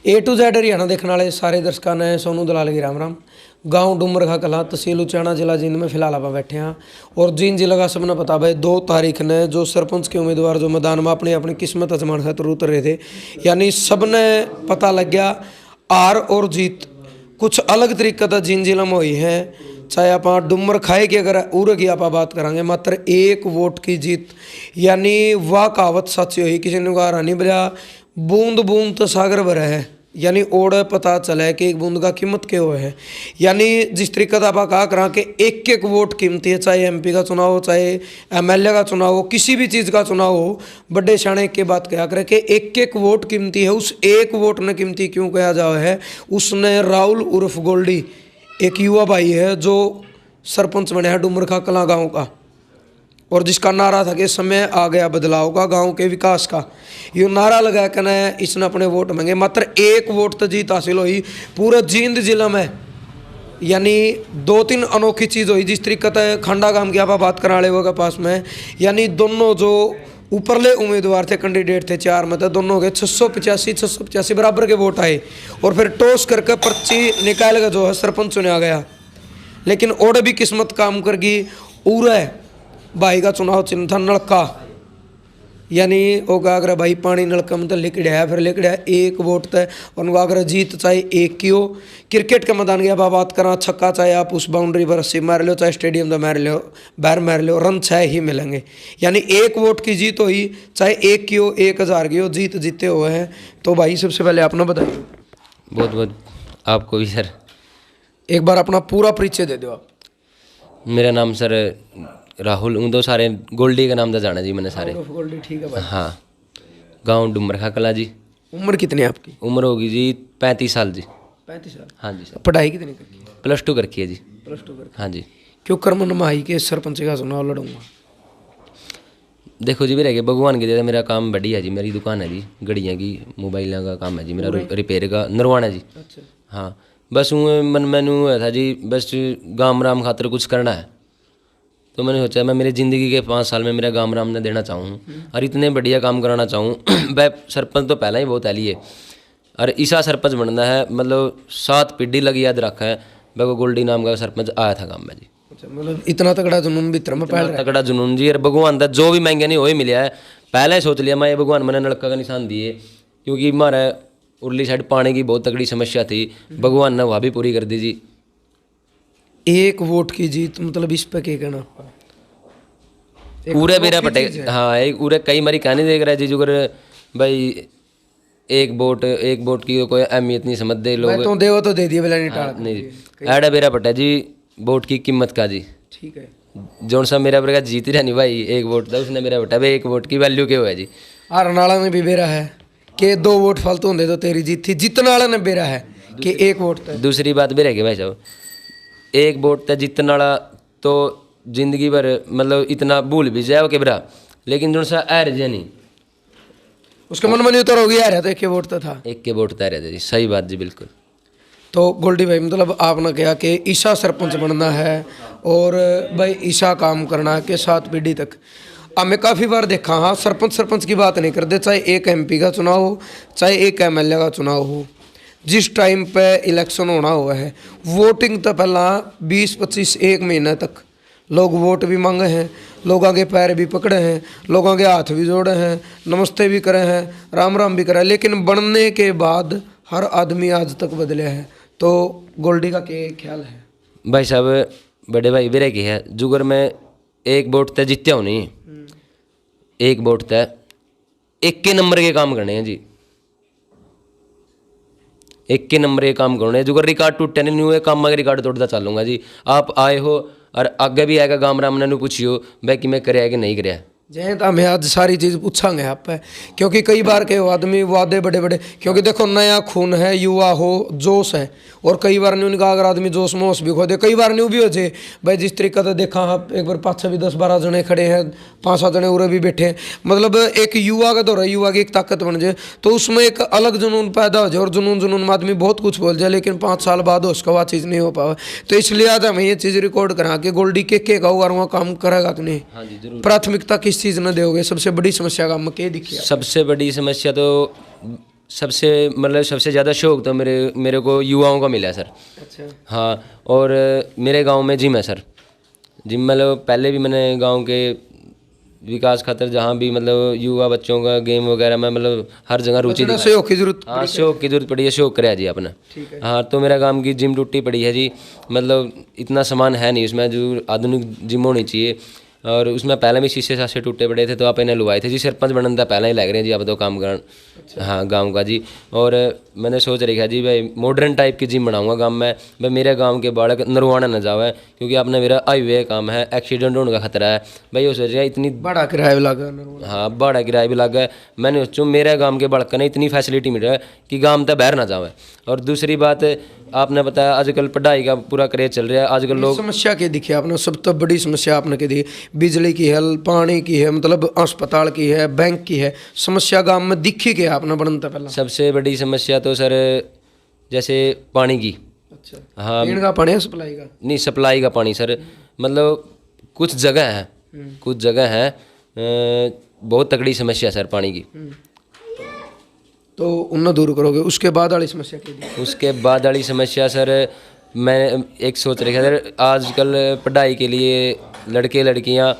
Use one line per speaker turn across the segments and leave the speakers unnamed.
A to Z Haryana देखने वाले सारे दर्शकों ने सोनू दलाल की राम राम। गांव डूमरखा कला तहसील उचाना जिला जींद में फिलहाल आप बैठे हैं और जींद जिला का सबने पता भाई 2 तारीख ने जो सरपंच के उम्मीदवार जो मैदान में अपनी अपनी किस्मत आजमान खातर उतर रहे थे, यानी सबने पता लग गया हार और जीत कुछ अलग तरीके का जींद जिला में हुई है। चाहे आप डूमर खाए की अगर उर की आप बात करेंगे मात्र 1 वोट की जीत, यानी वह कहावत सच्ची हुई किसी ने कहा नहीं बजा बूंद बूंद तो सागर भरा है, यानी ओढ़ पता चला है कि एक बूंद का कीमत क्या हो है। यानी जिस तरीके से आप कहा करा कि एक एक वोट कीमती है, चाहे MP का चुनाव हो, चाहे MLA का चुनाव हो, किसी भी चीज़ का चुनाव हो, बड़े शाणे के बात कहा करे कि एक एक वोट कीमती है। उस एक वोट ने कीमती क्यों कहा जाए है, उसने राहुल उर्फ गोल्डी एक युवा भाई है जो सरपंच बने हैं डूमरखा कला गाँव का, और जिसका नारा था कि समय आ गया बदलाव का, गांव के विकास का। ये नारा लगा कर इसने अपने वोट मांगे, मात्र 1 वोट तो जीत हासिल हुई पूरे जींद जिला में। यानी 2-3 अनोखी चीज़ हुई जिस तरीके से खंडा गांव की आप बात करा ले के पास में, यानी दोनों जो ऊपरले उम्मीदवार थे, कैंडिडेट थे 4 में, तो दोनों के 685 बराबर के वोट आए और फिर टॉस करके पर्ची निकाल के जो है सरपंच चुना गया। लेकिन और भी किस्मत काम कर गई। उरे भाई का चुनाव चिन्ह था नलका, यानी वो अगर भाई पानी नलका में तो लिखड़ा है, फिर लिखड़ा 1 वोट तय उनको अगर जीत चाहे 1 की हो। क्रिकेट के मैदान की आप बात करा, छक्का चाहे आप उस बाउंड्री पर रस्सी मार लो, चाहे स्टेडियम में मार लो, बाहर मार लो, रन 6 ही मिलेंगे। यानी 1 वोट की जीत हुई, चाहे 1 की हो, 1000 की हो, जीत जीते हुए हैं। तो भाई सबसे पहले अपना बताइए।
बहुत बहुत आपको भी सर।
एक बार अपना पूरा परिचय दे दो आप।
मेरा नाम सर राहुल उंदो, सारे गोल्डी का नाम तो जाना जी मैंने सारे।
गोल्डी, ठीक है भाई।
हाँ, गांव डूमरखा कला जी।
उम्र कितनी है आपकी?
उम्र होगी जी 35 साल जी।
35 साल।
हाँ जी सर।
पढ़ाई कितनी करनी है?
+2 करकी है जी।
+2 करके।
हाँ जी।
क्यों कर्मन माही के सरपंच का चुनाव लड़ूंगा?
देखो जी मेरे भगवान की दया मेरा काम बढ़िया जी, मेरी दुकान है जी घड़ियाँ की, मोबाइलों का काम है जी मेरा, रिपेयर का नरवाना जी।
अच्छा।
हाँ, बस मन मैनू था जी, बस गाम राम खातर कुछ करना है। तो मैंने सोचा मैं मेरी ज़िंदगी के 5 साल में मेरा गाम राम ने देना चाहूँ और इतने बढ़िया काम कराना चाहूँ। वह सरपंच तो पहला ही बहुत एली है और ईसा सरपंच बनना है, मतलब 7 पीढ़ी लगी याद रखा है। वह गोल्डी नाम का सरपंच आया था गाँव में जी।
अच्छा, मतलब इतना तगड़ा जुनून भीतर में पहल रहा है।
तगड़ा जुनून जी, और भगवान का जो भी मांगे नहीं वही मिला है। पहले ही सोच लिया मैं ये भगवान मैंने नलका का निशान दिए, क्योंकि हमारे उरली साइड पानी की बहुत तगड़ी समस्या थी, भगवान ने वह भी पूरी कर दी जी।
1 वोट की जीत मतलब इस पे क्या कहना आपका?
पूरे बेरा पटे। हाँ, एक पूरे कई बारी कहने देख रहा है जी, जुगर भाई 1 वोट की कोई अहमियत नहीं समझते लोग।
तो देवो तो दे दिए बेला नहीं टाल।
नहीं, एड़ा बेरा पटा जी वोट की कीमत का जी।
ठीक है।
जोन सा मेरा बरगा जीत ही रहनी भाई 1 वोट था, उसने मेरा बटा भाई 1 वोट की वैल्यू क्या हुआ जी।
हारनाला में भी बेरा है कि 2 वोट फालतू होंगे तो तेरी जीत थी, जीतने वाला ने बेरा है कि 1 वोट था।
दूसरी बात भी रहेगी भाई साहब, 1 वोट तक जीतने वाला तो जिंदगी भर मतलब इतना भूल भी जाए कि बरा, लेकिन जो सा आ रहा नहीं
उसके मन में नहीं उतर होगी यार, तो 1 वोट तो था।
1 के वोट तय रहते जी। सही बात जी, बिल्कुल।
तो गोल्डी भाई मतलब आपने कहा कि ईशा सरपंच बनना है और भाई ईशा काम करना है कि 7 पीढ़ी तक। हमें काफ़ी बार देखा, हाँ सरपंच की बात नहीं करते, चाहे एक MP का चुनाव हो, चाहे एक MLA का चुनाव हो, जिस टाइम पे इलेक्शन होना हुआ है वोटिंग तो पहला 20-25 1 महीने तक लोग वोट भी मांगे हैं, लोगों के पैर भी पकड़े हैं, लोगों के हाथ भी जोड़े हैं, नमस्ते भी करे हैं, राम राम भी करे, लेकिन बनने के बाद हर आदमी आज तक बदले हैं। तो गोल्डी का क्या ख्याल है?
भाई साहब बड़े भाई बेरे की है, जुगर में 1 वोट तय जीत्या हो नहीं, 1 वोट तय 1 के नंबर के काम करने हैं जी, 1 के नंबर के काम करने हैं। जुगर रिकॉर्ड टूटे नहीं हुए काम में रिकॉर्ड तोड़ता चलूँगा जी। आप आए हो और आगे भी आएगा गाम राम ने पूछियो भाई कि मैं कराया कि नहीं कराया।
जय तो हमें आज सारी चीज़ पूछांगे आप पे, क्योंकि कई बार के आदमी वादे बड़े बड़े, क्योंकि देखो नया खून है, युवा हो, जोश है, और कई बार नहीं उनका अगर आदमी जोश मोश भी खो दे, कई बार नहीं भी हो जाए भाई। जिस तरीके से देखा आप एक बार पाछे भी 10-12 जने खड़े हैं, 5-7 जने उरे भी बैठे हैं, मतलब एक युवा का दौर है, युवा की एक ताकत बन जाए तो उसमें एक अलग जुनून पैदा हो जाए, और जुनून में आदमी बहुत कुछ बोल जाए, लेकिन 5 साल बाद उसका वह चीज़ नहीं हो पावा। तो इसलिए आज हमें ये चीज़ रिकॉर्ड करा के गोल्डी के का वहाँ काम करेगा कि नहीं,
हाँ जी जरूर।
प्राथमिकता किस चीज़ ने दोगे? सबसे बड़ी समस्या का मके दिखी?
सबसे बड़ी समस्या तो सबसे मतलब सबसे ज़्यादा शौक तो मेरे को युवाओं का मिला है सर।
अच्छा।
हाँ, और मेरे गांव में जिम है सर। जिम मतलब पहले भी मैंने गांव के विकास खातर जहाँ भी मतलब युवा बच्चों का गेम वगैरह में मतलब हर जगह रुचि
थोड़ा
दिखाई।
सहयोग की जरूरत
हाँ, शौक की जरूरत पड़ी है, शौक कराया जी अपना।
ठीक है।
हाँ, तो मेरा काम की जिम टूटी पड़ी है जी। मतलब इतना सामान है नहीं उसमें जो आधुनिक जिम होनी चाहिए, और उसमें पहले भी शीशे साशे टूटे पड़े थे तो आप इन्हें लुवाए थे जी। सरपंच बनने था पहले ही लग रहे हैं जी अब तो काम कर। हाँ, गांव का जी। और मैंने सोच रखा है जी भाई मॉडर्न टाइप की जिम बनाऊंगा गांव में, भाई मेरे गांव के बालक नरवाना न जावे, क्योंकि आपने मेरा हाईवे काम है, एक्सीडेंट होने का खतरा है भाई। वो सोच रहा इतनी
बड़ा किराया भी लगा।
हाँ बड़ा किराया भी लगा है। मैंने सोचूँ मेरे गांव के बालक ने इतनी फैसिलिटी मिल रहा है कि गांव तक बाहर ना जावे। और दूसरी बात आपने बताया आजकल पढ़ाई का पूरा क्रेज चल रहा है, आजकल लोग
समस्या के दिखी आपने, सब तो बड़ी समस्या आपने के दी, बिजली की है, पानी की है, मतलब अस्पताल की है, बैंक की है, समस्या गांव में दिखी क्या आपने बनता पहला?
सबसे बड़ी समस्या तो सर जैसे पानी की।
अच्छा।
हाँ,
पीने का पानी है, सप्लाई का?
नहीं सप्लाई का पानी सर। मतलब कुछ जगह है, कुछ जगह है बहुत तगड़ी समस्या सर पानी की।
तो उन्हें दूर करोगे, उसके बाद वाली समस्या क्या दी?
उसके बाद वाली समस्या सर मैं एक सोच रखा सर, आजकल पढ़ाई के लिए लड़के लड़कियां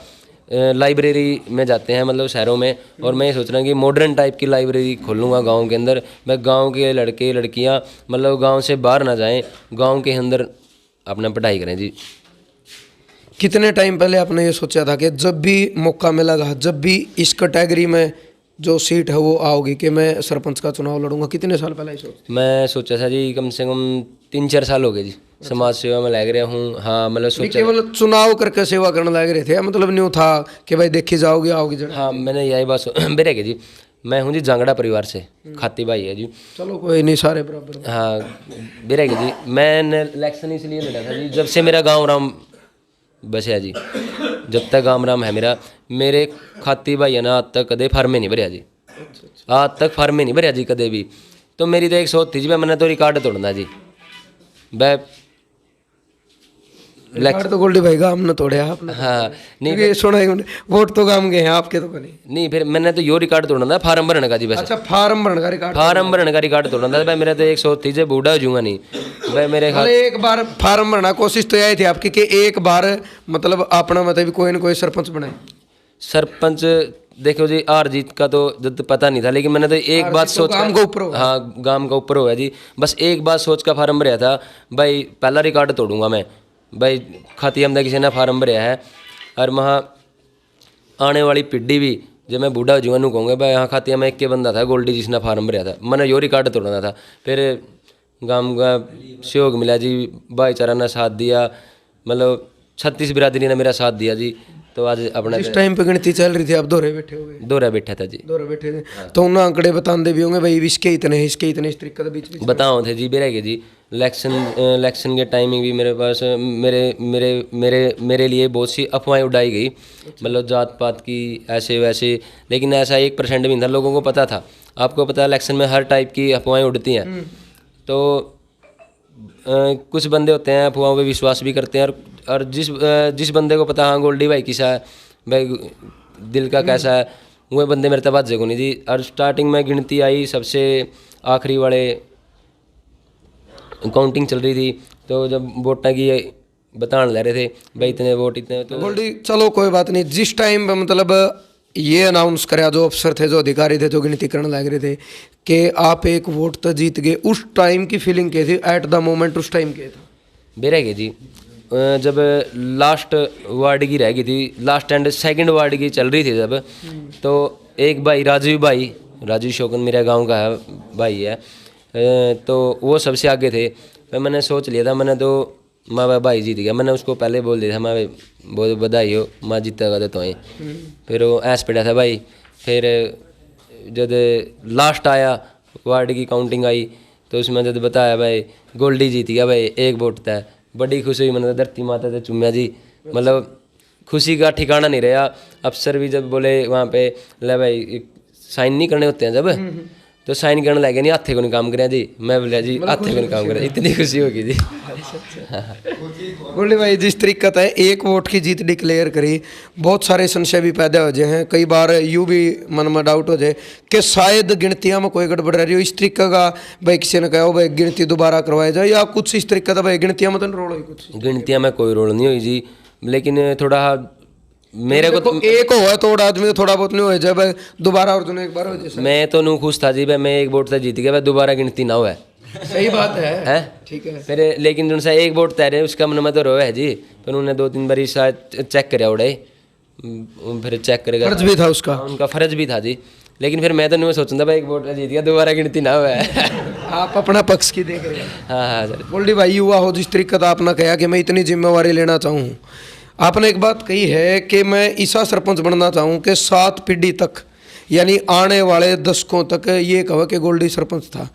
लाइब्रेरी में जाते हैं मतलब शहरों में, और मैं ये सोच रहा हूँ कि मॉडर्न टाइप की लाइब्रेरी खोलूँगा गांव के अंदर। मैं गांव के लड़के लड़कियां मतलब गांव से बाहर ना जाएं, गांव के अंदर अपना पढ़ाई करें जी।
कितने टाइम पहले आपने ये सोचा था कि जब भी मौका मिलेगा, जब भी इस कैटेगरी में जो सीट है वो आओगी, कि मैं सरपंच का चुनाव लड़ूंगा? कितने साल पहले ये सोचा?
मैं सोचा था जी कम से कम 3-4 साल हो गए जी समाज सेवा में लग रहा हूँ। हाँ मतलब
नहीं,
सोचा।
केवल चुनाव करके सेवा करने लग रहे थे या मतलब न्यू था कि भाई देखी जाओगे आओगी जरा?
हाँ, मैंने यही बात बेरे के जी, मैं हूँ जी जांगड़ा परिवार से, खाती भाई है जी।
चलो कोई नहीं, सारे बराबर।
हाँ बेरे के जी, मैंने इलेक्शन इसलिए लड़ा था जी जब से मेरा गांव राम बसया जी, जब तक गांव राम है मेरा, मेरे खाती भाई है ना आज तक कदे फार्म में नहीं भरया जी, आज तक फार्म में नहीं भरया जी कदे भी। तो मेरी तो एक सोच थी जी भाई मैंने तो रिकॉर्ड तोड़ना जी। भाई
रिकॉर्ड तो गोल्डी भाई गांव ने तोड़े आपने।
हाँ नहीं
क्योंकि सुना ही वोट तो गांव के हैं, आपके तो नहीं।
नहीं, फिर मैंने तो यो रिकॉर्ड तोड़ना था फार्म भरने का जी। बस
अच्छा, फार्म भरने का रिकॉर्ड?
फार्म भरने का रिकॉर्ड तोड़ना था भाई। मेरा तो एक सोच थी जे बूढ़ा हो जाऊंगा नहीं भाई मेरे
अरे एक बार फार्म भरना, कोशिश तो यही थी आपकी कि एक बार मतलब अपना मतलब कोई ना कोई सरपंच बनाए।
सरपंच देखो जी हार जीत का तो जब पता नहीं था, लेकिन मैंने तो एक बात सोच
गांव का ऊपर होगा।
हाँ गांव का ऊपर हुआ जी। बस एक बात सोच का फार्म भरया था भाई, पहला रिकॉर्ड तोड़ूंगा मैं भाई। खाती हमदा किसी ने फार्म भरया है, और वहाँ आने वाली पीढ़ी भी जब मैं बूढ़ा हो जाऊंगा नू कहूँगा भाई यहाँ खाती में एक के बंदा था गोल्डी जिसने फार्म भरया था। मैंने यो रिकॉर्ड तोड़ना था। फिर गांव का सहयोग मिला जी, भाईचारा ने साथ दिया, मतलब 36 बिरादरी ने मेरा साथ दिया जी। तो आज अपना
इस टाइम पे गिनती चल रही थी, आप दोहरे बैठे हो गए?
दौरा बैठा था जी।
दोहरे बैठे थे तो उन्हें आंकड़े बताते भी होंगे भाई इसके इतने, इसके इतने, इस तरीके के बीच बीच
बताओ थे जी बेरे के जी। इलेक्शन के टाइमिंग भी मेरे पास मेरे मेरे मेरे मेरे लिए बहुत सी अफवाहें उड़ाई गई, मतलब जात पात की ऐसे वैसे, लेकिन ऐसा 1% भी नहीं था। लोगों को पता था, आपको पता है इलेक्शन में हर टाइप की अफवाहें उड़ती हैं। तो कुछ बंदे होते हैं अफवाहों पे विश्वास भी करते हैं, और जिस बंदे को पता हाँ गोल्डी भाई किसा है भाई, दिल का कैसा है, वो बंदे मेरे तक जगो नहीं थी। और स्टार्टिंग में गिनती आई, सबसे आखिरी वाले काउंटिंग चल रही थी, तो जब वोटा की बताने ले रहे थे भाई इतने वोट इतने, तो
गोल्डी चलो कोई बात नहीं। जिस टाइम पे मतलब ये अनाउंस कराया, जो अफसर थे, जो अधिकारी थे, जो गिनती करने लग रहे थे कि आप एक वोट तो जीत गए, उस टाइम की फीलिंग क्या थी एट द मोमेंट? उस टाइम क्या था?
बेरे गए जी, जब लास्ट वार्ड की रह गई थी, लास्ट एंड सेकंड वार्ड की चल रही थी जब, तो एक भाई राजू शोकन मेरे गांव का है भाई है, तो वो सबसे आगे थे। फिर मैंने सोच लिया था, मैंने तो माँ भाई जीत गया, मैंने उसको पहले बोल दिया था माँ बहुत बधाई हो, माँ जीतेगा तो ही। फिर वो ऐस पड़ा था भाई। फिर जब लास्ट आया वार्ड की काउंटिंग आई, तो उसमें जब बताया भाई गोल्डी जीत गया भाई, एक वोट था, बड़ी खुशी हुई। मैंने धरती माता से चूम्या जी, मतलब खुशी का ठिकाना नहीं रहा। अफसर भी जब बोले वहाँ पे ले भाई साइन नहीं करने होते हैं जब, तो साइन करने लगे नहीं, हाथे को नहीं काम कराया जी। मैं बोलिया जी हाथे को नहीं काम कराया, इतनी खुशी होगी जी।
गोल्डी भाई जिस तरीके से एक वोट की जीत डिक्लेयर करी, बहुत सारे संशय भी पैदा हो जाए हैं, कई बार यूँ भी मन में डाउट हो जाए कि शायद गिनतियाँ में कोई गड़बड़ रही हो, इस तरीके का भाई किसी ने कहा भाई गिनती दोबारा करवाई जाए या कुछ इस तरीके का, भाई गिनतियाँ में तो रोल हुई कुछ?
गिनतियाँ में कोई रोल नहीं हुई जी, लेकिन थोड़ा मेरे को तो
एक हो है थोड़ा आदमी थोड़ा बहुत नहीं हो जाए भाई दोबारा और जो एक बार हो जाए।
मैं तो नू खुश था जी भाई, मैं एक वोट से जीत गया भाई, दोबारा गिनती ना हुआ।
सही बात है,
हैं
ठीक है।
फिर लेकिन जो सा एक वोट तैरे उसका मन में तो रोया है जी, फिर उन्होंने 2-3 बार शायद चेक कराया उड़े, फिर चेक करेगा,
फर्ज भी था उसका,
उनका फर्ज भी था जी। लेकिन फिर मैं तो नहीं सोचता भाई एक वोट जीत गया, दोबारा गिनती ना हुआ है।
आप अपना पक्ष की देख रहे हैं।
हाँ हाँ सर।
गोल्डी भाई युवा हो जिस तरीके का आपने कहा कि मैं इतनी जिम्मेवारी लेना चाहूँ, आपने एक बात कही है कि मैं ऐसा सरपंच बनना चाहूँ कि 7 पीढ़ी तक यानी आने वाले दशकों तक ये कहो कि गोल्डी सरपंच था।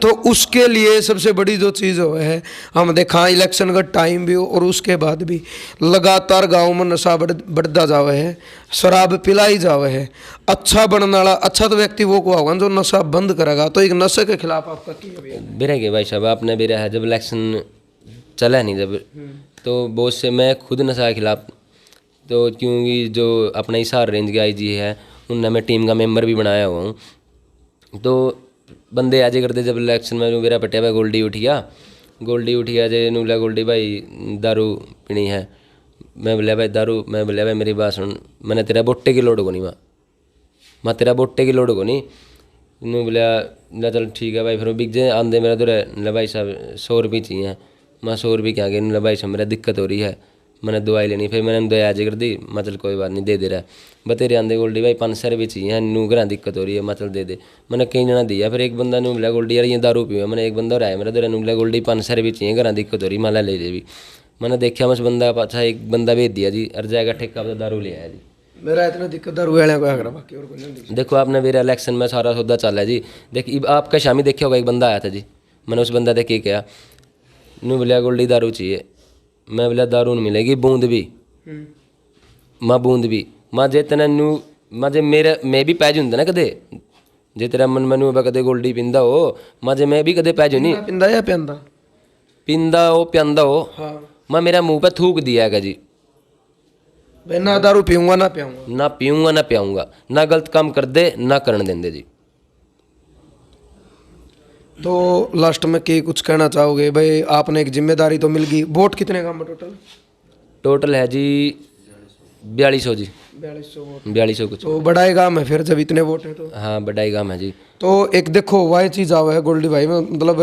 तो उसके लिए सबसे बड़ी जो चीज़ हो है, हम देखा इलेक्शन का टाइम भी हो और उसके बाद भी लगातार गांव में नशा बढ़ता जावे है, शराब पिलाई जावे है। अच्छा बनने वाला अच्छा तो व्यक्ति वो को होगा जो नशा बंद करेगा। तो एक नशे के खिलाफ आपका क्या?
बेरा के भाई साहब आपने बेरा है, जब इलेक्शन चला नहीं जब, तो बहुत से मैं खुद नशा के खिलाफ, तो क्योंकि जो अपना हिसार रेंज के आई जी है उनने मैं टीम का मेंबर भी बनाया हुआ हूँ। तो बंदे आज करते जब इलेक्शन में मेरा पटिया भाई गोल्डी उठिया जे नूला गोल्डी भाई दारू पीनी है। मैं बोलिया भाई दारू, मैं बोलिया भाई मेरी बात सुन, मैंने तेरा बोटे की लोड को नहीं, मैं तेरा बोटे की लोड को नहीं। नू बोलिया चल ठीक है भाई। फिर बिक जाए आंदे मेरा तो भाई साहब 100 रुपये चाहिए। मैं 100 रुपये क्या गया भाई साहब मेरा दिक्कत हो रही है, मैंने दवाई लेनी। फिर मैंने दवाई आज कर दी, मैं चल कोई बात नहीं दे रहा। बतेरे आंदे गोल्डी भाई 500 रुपये चाहिए, नू घर दिक्कत हो रही है, मैं चल दे। मैंने कई जना दिया। फिर एक बंदा नू बोला गोल्डी यार ये दारू पीवा, मैंने एक बंदा और आया मेरा तो नू बोला गोल्डी 500 रुपये चाहिए, घर दिक्कत हो रही, मैं ले भी। मैंने देखा मैं उस बंदा पाछा एक बंदा भेज दिया जी, और जाएगा ठेका पर दारू ले आया जी।
मेरा इतना दिक्कत दारू वाले को है, बाकी और कोई नहीं।
देखो आपने मेरा इलेक्शन में सारा सौदा चल है जी। देखिए आपका शामी देखा होगा एक बंदा आया था जी, मैंने उस बंदा देख के क्या नू बोलिया गोल्डी दारू चाहिए। मैं बोलिया दारू नहीं मिलेगी, बूंद भी माँ बूंद भी माँ जे तेना नू माँ जे मेरा मैं भी पैज हुंदा ना कदे, जे तेरा मन मैनू कदे गोल्डी पिंदा हो माँ जे मैं भी कदे पैज नहीं
पिंदा या पिंदा
पिंदा हो पिंदा हो।
हाँ
माँ मेरा मुंह पे थूक दिया है जी,
मैं ना दारू पीऊंगा ना पियाऊंगा,
ना पीऊंगा ना पियाऊंगा, ना गलत काम कर दे ना करने देंदे जी।
तो लास्ट में क्या कुछ कहना चाहोगे भाई? आपने एक जिम्मेदारी तो मिल गई। वोट कितने काम में
टोटल है जी 4200 जी,
4200 वोट।
4200 कुछ।
तो बड़ा ही काम है फिर जब इतने वोट है तो।
हाँ बड़ा ही काम है जी।
तो एक देखो वह चीज़ आवा है गोल्डी भाई में, मतलब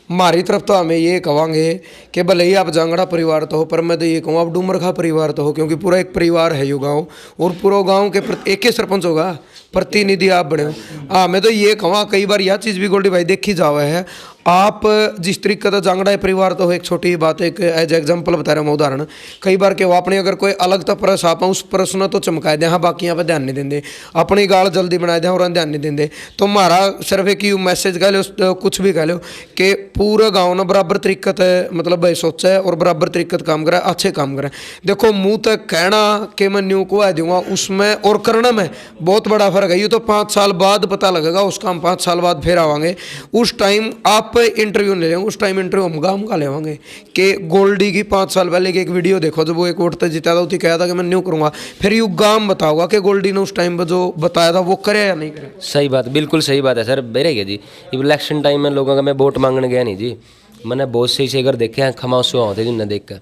हमारी तरफ तो हमें ये कहेंगे कि भले ही आप जांगड़ा परिवार तो हो, पर मैं तो ये कहूँ आप डूमरखा परिवार तो हो, क्योंकि पूरा एक परिवार है यो गाँव, और पूरा गाँव के एक ही सरपंच होगा, प्रतिनिधि आप बने हो। हाँ मैं तो ये कहूँ कई बार यह चीज़ भी गोल्डी भाई देखी जावा है, आप जिस तरीके का जांगड़ा परिवार तो हो, एक छोटी बात एक एज एग्जाम्पल बता रहा हूँ उदाहरण, कई बार के वो अपने अगर कोई अलग तो प्रश्न आप उस प्रश्न तो चमकाए दे, हाँ बाकी यहाँ पर ध्यान नहीं देंगे, अपनी गाल जल्दी बनाए दे और ध्यान नहीं देंगे। तो हमारा सिर्फ एक मैसेज कह लो कुछ भी कह लो कि पूरा गाँव ना बराबर तरीकत मतलब भाई सोचा है और बराबर तरीकत काम करा, अच्छे काम करा। देखो मुँह तक कहना कि मैं न्यू को आ दूंगा उसमें और करना में बहुत बड़ा फर्क है। ये तो 5 साल बाद पता लगेगा, उसका हम 5 साल बाद फिर आवाएंगे, उस टाइम आप इंटरव्यू ले लेंगे, उस टाइम इंटरव्यू हम का लेवांगे कि गोल्डी की 5 साल पहले की एक वीडियो देखो जब वो एक वोट तक जीता था, उसी कहा था कि मैं न्यू करूँगा, फिर यू गाम बताओगा कि गोल्डी ने उस टाइम पर जो बताया था वो करे या नहीं करे।
सही बात, बिल्कुल सही बात है सर। बेरेगे जी इलेक्शन टाइम में लोगों का मैं वोट मांगने गया नहीं जी, मैंने बहुत सही से अगर देखे हैं खमासुआ होते जिनने देख कर,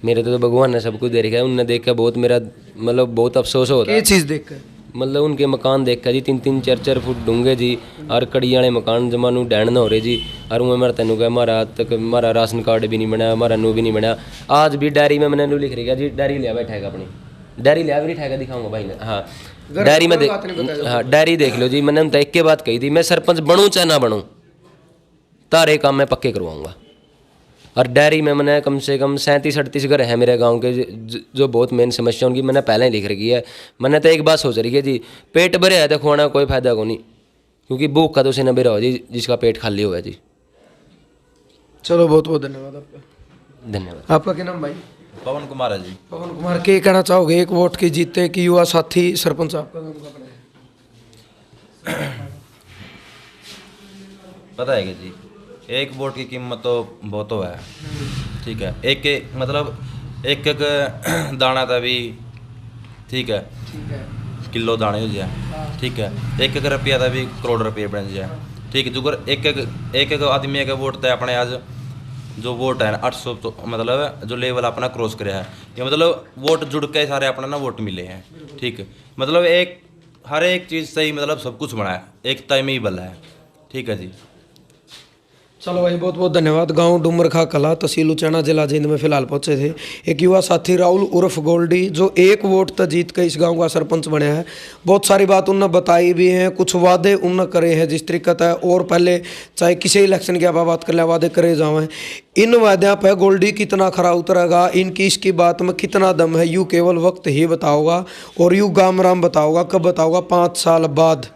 मेरे तो भगवान ने सब कुछ दे रखा है, उनने देख कर बहुत मेरा मतलब बहुत अफसोस होता है।
ये चीज़ देख कर
मतलब उनके मकान देख कर जी 3-3 4-4 फुट डूंगे जी, और कड़ी वाले मकान जमानू डैन ना हो रहे जी। और मैं मेरा तेनू कहा हमारा राशन कार्ड भी नहीं बना, हमारा नू भी नहीं बना। आज भी डायरी में मैंने नू लिख रही जी, डायरी लिया बैठा है अपनी, डायरी लिया भी ठेका दिखाऊंगा भाई ने। हाँ डायरी में देख, हाँ डायरी देख लो जी, मैंने उनसे एक के बात कही थी, मैं सरपंच बनूँ चाहे ना बनूँ तारे काम मैं पक्के करवाऊँगा। और डायरी में मैंने कम से कम 37-38 घर है मेरे गांव के जो बहुत मेन समस्या उनकी मैंने पहले ही लिख रखी है। मैंने तो एक बात सोच रही है जी, पेट भरे है तो खुआना कोई फायदा को नहीं, क्योंकि भूख का तो उसे न बेरा हो जी जिसका पेट खाली हुआ है जी।
चलो बहुत बहुत धन्यवाद आपका।
धन्यवाद।
आपका क्या नाम भाई?
पवन कुमार है जी।
पवन कुमार, क्या कहना चाहोगे एक वोट की जीते कि युवा साथी सरपंच आपका नाम का
पता है कि जी, एक वोट की कीमत तो बहुत है, ठीक है। एक एक मतलब एक एक दाना था भी, ठीक है, किलो दाने हो जाए, ठीक है। एक एक रुपया था भी करोड़ रुपये बन जाए, ठीक है। जो एक एक आदमी का वोट था अपने आज जो वोट है 800 तो मतलब जो लेवल अपना क्रॉस कराया है, ये मतलब वोट जुड़ के सारे अपना ना वोट मिले हैं, ठीक है। मतलब एक हर एक चीज़ सही मतलब सब कुछ बना है, एकता में ही बल है, ठीक है जी।
चलो भाई, बहुत बहुत धन्यवाद। गांव डुमरखा कला, तहसील उचाना, जिला जींद में फिलहाल पहुंचे थे एक युवा साथी राहुल उर्फ गोल्डी, जो एक वोट तक जीत कर इस गांव का सरपंच बने हैं। बहुत सारी बात उन्होंने बताई भी हैं, कुछ वादे उन्होंने करे हैं जिस तरीके है, और पहले चाहे किसी इलेक्शन की आप बात कर लें, वादे करे जाएं। इन वादों पर गोल्डी कितना खरा उतरेगा, इनकी इसकी बात में कितना दम है, यूँ केवल वक्त ही बताओगा। और यूँ गाम राम बताओगा, कब बताओगा? 5 साल बाद।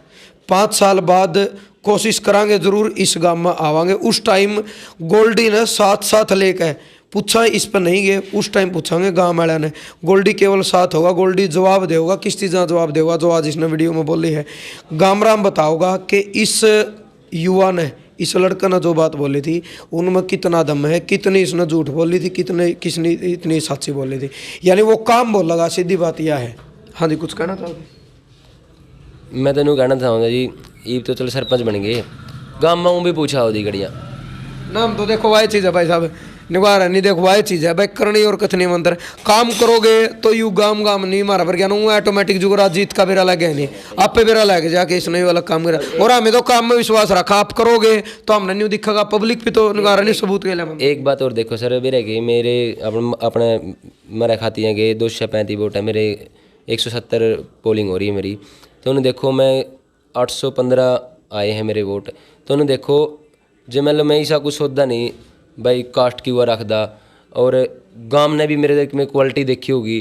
5 साल बाद कोशिश करांगे जरूर इस गांव में आवांगे। उस टाइम गोल्डी ने साथ साथ लेकर पूछा, इस पर नहीं गए, उस टाइम पूछांगे गांव वाले ने। गोल्डी केवल साथ होगा, गोल्डी जवाब देगा, किस चीज़ का जवाब देगा जो आज इसने वीडियो में बोली है। गामराम बताओगा कि इस युवा ने, इस लड़का ने जो बात बोली थी उनमें कितना दम है, कितनी इसने झूठ बोली थी, किसने इतनी सच्ची बोली थी, यानी वो काम बोलेगा। सीधी बात यह है। हाँ जी, कुछ कहना चाहोगे?
मैं तेनों कहना चाहूँगा जी, ईब तो चल सरपंच बन गए, गाँव में भी पूछा होती गड़िया
नाम तो देखो वाह चीज़ है भाई साहब, निवार नहीं देखो वाह चीज़ है भाई, करनी और कथनी मंत्र काम करोगे तो यू गाम गाम नहीं मारा पर क्या ना ऑटोमेटिक जो रात जीत का बेरा लगे नहीं, आप पे बेरा लगे जाके इसने वाला काम करा। और हमें तो काम में विश्वास रखा, आप करोगे तो हमने नहीं दिखेगा, पब्लिक पे तो निगार नहीं सबूत के लिए।
एक बात और देखो सर, मेरे के मेरे अपने मेरा खाती हैं कि 235 वोट है मेरे, 170 पोलिंग हो रही है मेरी, तो उन्हें देखो मैं 815 आए हैं मेरे वोट, तो उन्हें देखो जो मतलब मैं ऐसा कुछ सोचता नहीं भाई कास्ट की हुआ रखदा, और गांव ने भी मेरे में क्वालिटी देखी होगी,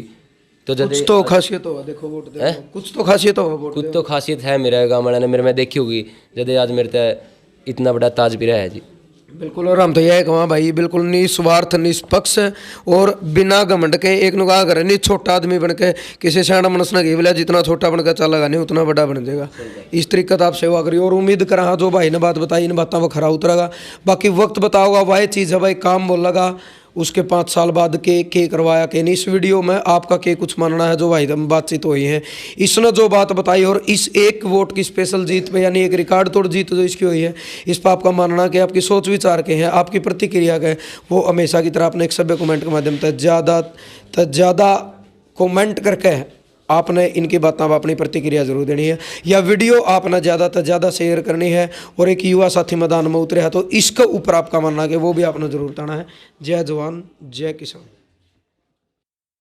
तो जब
कुछ तो खासियत होगा, देखो वोट देखो, कुछ तो खासियत होगा वोट,
कुछ तो खासियत है मेरे गांव वाले ने मेरे में देखी होगी, जब आज मेरे तक इतना बड़ा ताज भी रहा है जी।
बिल्कुल। और हम तो यह कहा भाई, बिल्कुल निस्वार्थ निष्पक्ष और बिना घमंड के, एक नुका करे नहीं छोटा आदमी बन के किसी सियाणा मनस ना बोला जितना छोटा बन के चलेगा नहीं उतना बड़ा बन जाएगा। इस तरीके से आप सेवा करिए और उम्मीद करा हाँ जो भाई ने बात बताई इन बातों पर खरा उतरेगा। बाकी वक्त बताओगा, वह चीज़ है भाई, काम बोलेगा उसके 5 साल बाद के करवाया के नहीं। इस वीडियो में आपका के कुछ मानना है जो भाई बातचीत हुई है, इसने जो बात बताई और इस एक वोट की स्पेशल जीत पे, यानी एक रिकॉर्ड तोड़ जीत जो इसकी हुई है, इस पर आपका मानना कि आपकी सोच विचार के हैं, आपकी प्रतिक्रिया के, वो हमेशा की तरह अपने एक सभ्य कमेंट के माध्यम से ज़्यादा कमेंट करके आपने इनकी बातों पर अपनी प्रतिक्रिया जरूर देनी है, या वीडियो आपने ज़्यादा से ज़्यादा शेयर करनी है। और एक युवा साथी मैदान में उतरे है तो इसके ऊपर आपका मानना है कि वो भी आपने जरूर बताना है। जय जवान जय किसान।